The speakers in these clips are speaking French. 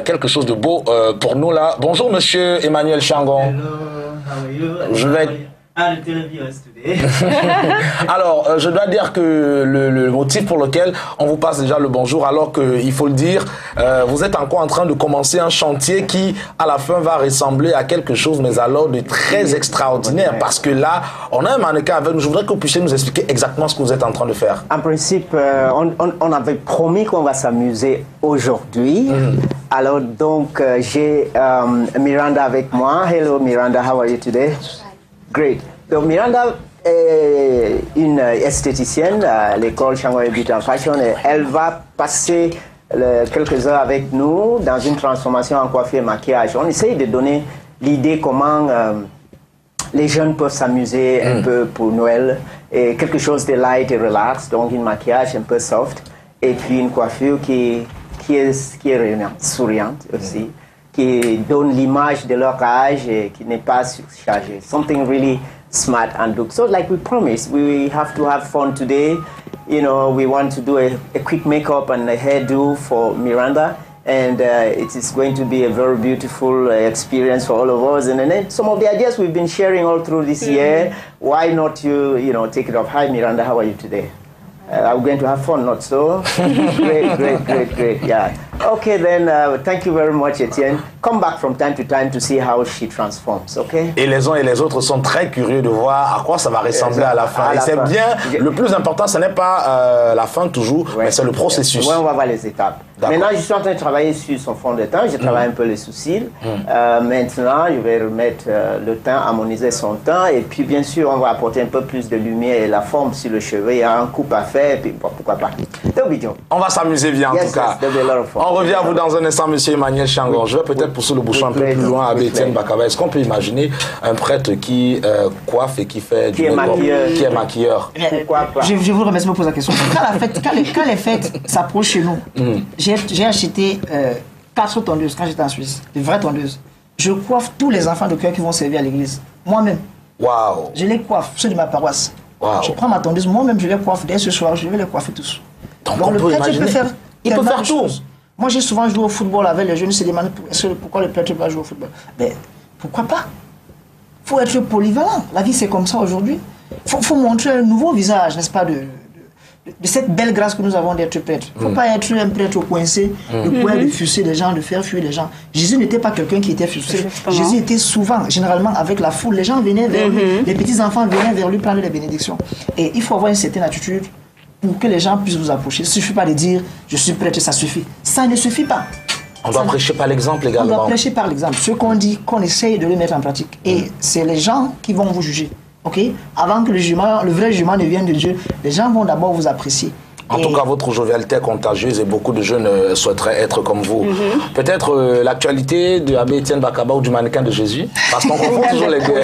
quelque chose de beau pour nous là. Bonjour Monsieur Emmanuel Changon. Hello, how are you? Je vais... I'll tell you today. Alors, je dois dire que le motif pour lequel on vous passe déjà le bonjour, alors qu'il faut le dire, vous êtes encore en train de commencer un chantier qui, à la fin, va ressembler à quelque chose, mais alors de très extraordinaire, parce que là, on a un mannequin avec nous. Je voudrais que vous puissiez nous expliquer exactement ce que vous êtes en train de faire. En principe, on avait promis qu'on va s'amuser aujourd'hui. Alors, donc, j'ai Miranda avec moi. Hello, Miranda, how are you today? Great. Donc Miranda est une esthéticienne à l'école Changon Beauty and Fashion et elle va passer quelques heures avec nous dans une transformation en coiffure et maquillage. On essaye de donner l'idée comment les jeunes peuvent s'amuser un peu pour Noël et quelque chose de light et relax, donc un maquillage un peu soft et puis une coiffure qui est rayonnante, souriante aussi, qui donne l'image de leur âge et qui n'est pas surchargée. Something really smart and look. So like we promised, we have to have fun today. You know, we want to do a quick makeup and a hairdo for Miranda. And it is going to be a very beautiful experience for all of us. And then some of the ideas we've been sharing all through this year, why not you know, take it off. Hi Miranda, how are you today? I'm going to have fun, not so? Great, yeah. Okay, then, thank you very much, Etienne. Come back from time to see how she transforms, okay? Et les uns et les autres sont très curieux de voir à quoi ça va ressembler à la fin. Et c'est bien, le plus important, ce n'est pas la fin toujours, mais c'est le processus. Ouais, on va voir les étapes. Maintenant, je suis en train de travailler sur son fond de teint. Je travaille un peu les sourcils. Maintenant, je vais remettre le teint, harmoniser son teint. Et puis, bien sûr, on va apporter un peu plus de lumière et la forme sur le cheveu. Il y a un coupe à faire, et puis pourquoi pas. On va s'amuser bien, en tout cas. On revient à vous dans un instant, Monsieur Emmanuel Changon. Je vais peut-être pousser le bouchon un peu plus loin avec Etienne Bakaba. Est-ce qu'on peut imaginer un prêtre qui coiffe et qui fait du make-up, qui est maquilleur? Pourquoi pas? Je vous remercie de me poser la question. Quand les fêtes s'approchent chez nous, j'ai acheté 4 tondeuses quand j'étais en Suisse, de vraies tondeuses. Je coiffe tous les enfants de cœur qui vont servir à l'église. Moi-même. Waouh. Je les coiffe, ceux de ma paroisse. Wow. Je prends ma tondeuse, moi-même je les coiffe. Dès ce soir, je vais les coiffer tous. Donc le prêtre peut faire. Il peut faire tout. Moi, j'ai souvent joué au football avec les jeunes. Ils se demandent pourquoi le prêtre va jouer au football. Mais pourquoi pas? Il faut être polyvalent. La vie, c'est comme ça aujourd'hui. Il faut montrer un nouveau visage, n'est-ce pas, de cette belle grâce que nous avons d'être prêtre. Il ne faut pas être un prêtre coincé, de pouvoir fuser les gens, de faire fuir les gens. Jésus n'était pas quelqu'un qui était fusé. Jésus était souvent, généralement, avec la foule. Les gens venaient vers lui, les petits-enfants venaient vers lui prendre les bénédictions. Et il faut avoir une certaine attitude pour que les gens puissent vous approcher. Il ne suffit pas de dire « je suis prêtre », ça suffit. Ça ne suffit pas. On doit prêcher par l'exemple également. On doit prêcher par l'exemple. Ce qu'on dit, qu'on essaye de le mettre en pratique. Et c'est les gens qui vont vous juger. Okay? Avant que le vrai jugement ne vienne de Dieu, les gens vont d'abord vous apprécier. En tout cas, votre jovialité est contagieuse et beaucoup de jeunes souhaiteraient être comme vous. Peut-être l'actualité de l'abbé Etienne Bakaba ou du mannequin de Jésus, parce qu'on confond toujours les deux.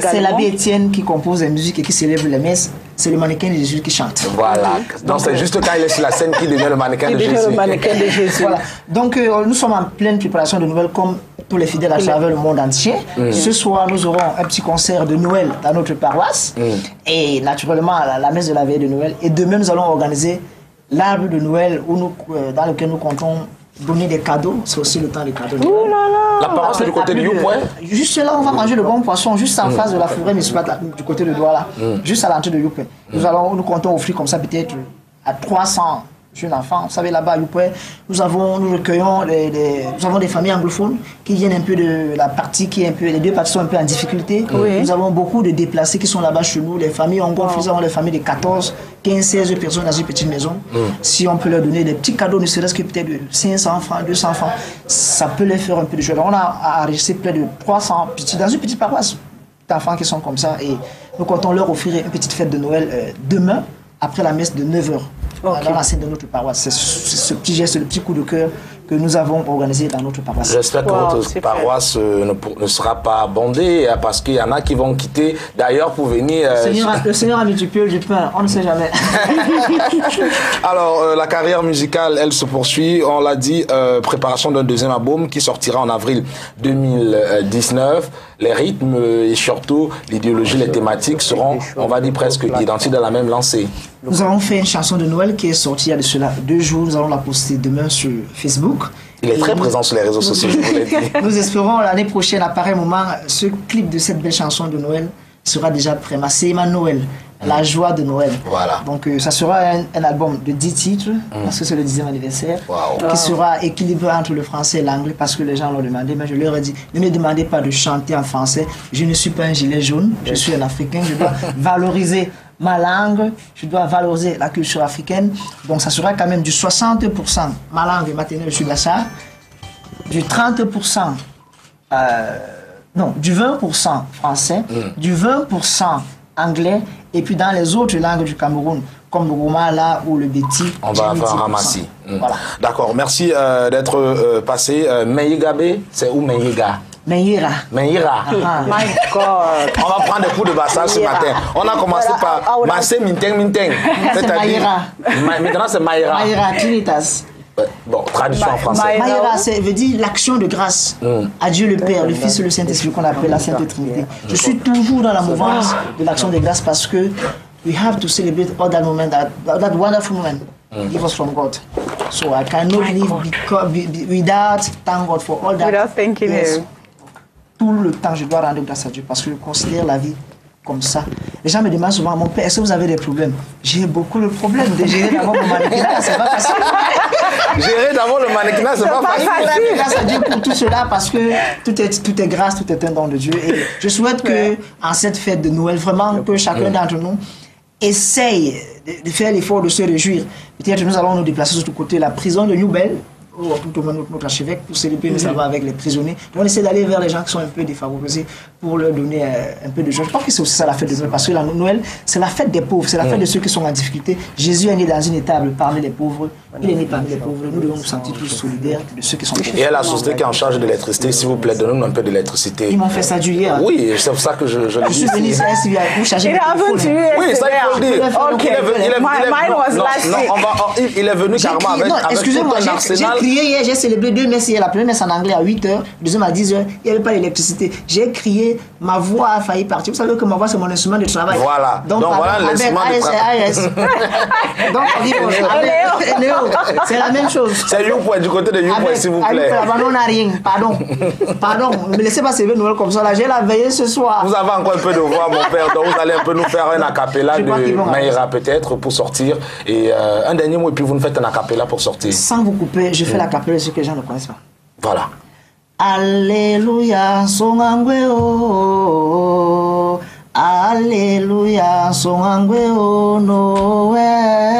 C'est l'abbé Etienne qui compose la musique et qui célèbre les messes. C'est le mannequin de Jésus qui chante. Voilà. Donc c'est juste quand il est sur la scène qu'il devient le mannequin de Jésus. Le mannequin de Jésus. Voilà. Donc nous sommes en pleine préparation de Noël comme tous les fidèles à travers le monde entier. Ce soir, nous aurons un petit concert de Noël dans notre paroisse. Et naturellement, la messe de la veille de Noël. Et demain, nous allons organiser l'arbre de Noël dans lequel nous comptons donner des cadeaux. C'est aussi le temps des cadeaux. La paroisse est du côté de Youpoué. Juste là, on va manger le bon poisson, juste en face de la forêt municipale du côté de Douala, juste à l'entrée de Youpoué. Nous comptons offrir comme ça peut-être à 300 jeunes enfants. Vous savez, là-bas à Youpoué, nous recueillons nous avons des familles anglophones qui viennent un peu de la partie qui est un peu, les deux parties sont un peu en difficulté. Nous avons beaucoup de déplacés qui sont là-bas chez nous. Les familles nous avons des familles de 14, 15, 16 personnes dans une petite maison. Si on peut leur donner des petits cadeaux, ne serait-ce que peut-être de 500 francs, 200 francs, ça peut les faire un peu de joie. On a enregistré près de 300 petits, dans une petite paroisse d'enfants qui sont comme ça. Et nous comptons leur offrir une petite fête de Noël demain, après la messe de 9h. Dans la scène de notre paroisse. C'est ce petit geste, le petit coup de cœur que nous avons organisé dans notre paroisse. J'espère que votre paroisse ne sera pas bondée parce qu'il y en a qui vont quitter d'ailleurs pour venir... Le Seigneur a multiplié du pain, on ne sait jamais. Alors, la carrière musicale, elle se poursuit. On l'a dit, préparation d'un deuxième album qui sortira en avril 2019. Les rythmes et surtout l'idéologie, les thématiques seront, on va dire, presque identiques dans la même lancée. Nous avons fait une chanson de Noël qui est sortie il y a de cela 2 jours. Nous allons la poster demain sur Facebook. Il est très présent sur les réseaux sociaux, je vous l'ai dit. Nous espérons l'année prochaine, à pareil moment, ce clip de cette belle chanson de Noël sera déjà prêt. Masséma Noël, la joie de Noël. Voilà. Donc ça sera un album de 10 titres, parce que c'est le 10e anniversaire, Wow. qui sera équilibré entre le français et l'anglais, parce que les gens l'ont demandé. Mais je leur ai dit, ne me demandez pas de chanter en français. Je ne suis pas un gilet jaune, je suis un Africain, je dois valoriser ma langue, je dois valoriser la culture africaine. Donc ça sera quand même du 60% ma langue maternelle, je suis d'Assar, du 30%, non, du 20% français, du 20% anglais, et puis dans les autres langues du Cameroun, comme le Roumala ou le Béti, On va faire un ramassis. Voilà. D'accord, merci d'être passé. Meyigabe, c'est où Meyiga? Meira. Meira. My God. On va prendre des coups de bassage ce matin. On a commencé par Massé Minteng Minteng. Maïra. Maintenant c'est Maïra. Maïra Trinitas. Bon, traduction en français. Maïra, ça veut dire l'action de grâce à Dieu le Père, le Fils et le Saint-Esprit, qu'on appelle la Sainte Trinité. Je suis toujours dans la mouvance de l'action de grâce parce que we have to celebrate all that moment, that wonderful moment give us from God. So I cannot live without thank God for all that. Without thanking Him. Tout le temps, je dois rendre grâce à Dieu parce que je considère la vie comme ça. Les gens me demandent souvent, mon père, est-ce que vous avez des problèmes? J'ai beaucoup de problèmes. De gérer d'abord mon mannequinat, c'est pas facile. Gérer d'abord le mannequinat, c'est pas facile. Je rends grâce à Dieu pour tout cela parce que tout est grâce, tout est un don de Dieu. Et je souhaite que, en cette fête de Noël, vraiment que chacun d'entre nous essaye de faire l'effort de se réjouir. Peut-être nous allons nous déplacer sur tout côté la prison de New Bell, ou plutôt notre archevêque, pour célébrer nous savons avec les prisonniers. Donc on essaie d'aller vers les gens qui sont un peu défavorisés pour leur donner un peu de joie. Je pense que c'est aussi ça la fête de Noël, parce que la Noël, c'est la fête des pauvres, c'est la fête de ceux qui sont en difficulté. Jésus est né dans une étable parmi les pauvres, il est né parmi les pauvres. Nous devons nous sentir tous solidaires de ceux qui sont pauvres. Et à la société qui est en charge de l'électricité, s'il vous plaît, donnez-nous un peu d'électricité. Ils m'ont fait ça du hier. Oui, c'est pour ça que je le Je dis. suis venu ici pour charger It mes happened to téléphones. you Oui, ça il faut le dire. Okay. Mine was last week. Il est venu J'ai carrément crié- non, avec tout excusez-moi, un j'ai arsenal. crié hier, j'ai célébré deux messes hier. La première messe en anglais à 8h, la deuxième à 10h. Il n'y avait pas d'électricité. J'ai crié, ma voix a failli partir. Vous savez que ma voix, c'est mon instrument de travail. Voilà. Donc, voilà avec l'instrument de travail. AS. Donc, on dit, Néo, c'est la même chose. C'est Youpoint, du côté de Youpoint, s'il vous plaît. On n'a rien. Pardon. Ne me laissez pas servir Noël comme ça. Là, j'ai la veillée ce soir. Vous avez encore un peu de voix, mon père, donc vous allez un peu nous faire un acapella Je crois qu'ils de vont Maïra peut-être pour sortir. Et un dernier mot, et puis vous nous faites un acapella pour sortir. Sans vous couper, je fais la capelle de ceux que les gens ne connaissent pas. Voilà. Alléluia, Songangweo. Alléluia, Songangweo, Noël.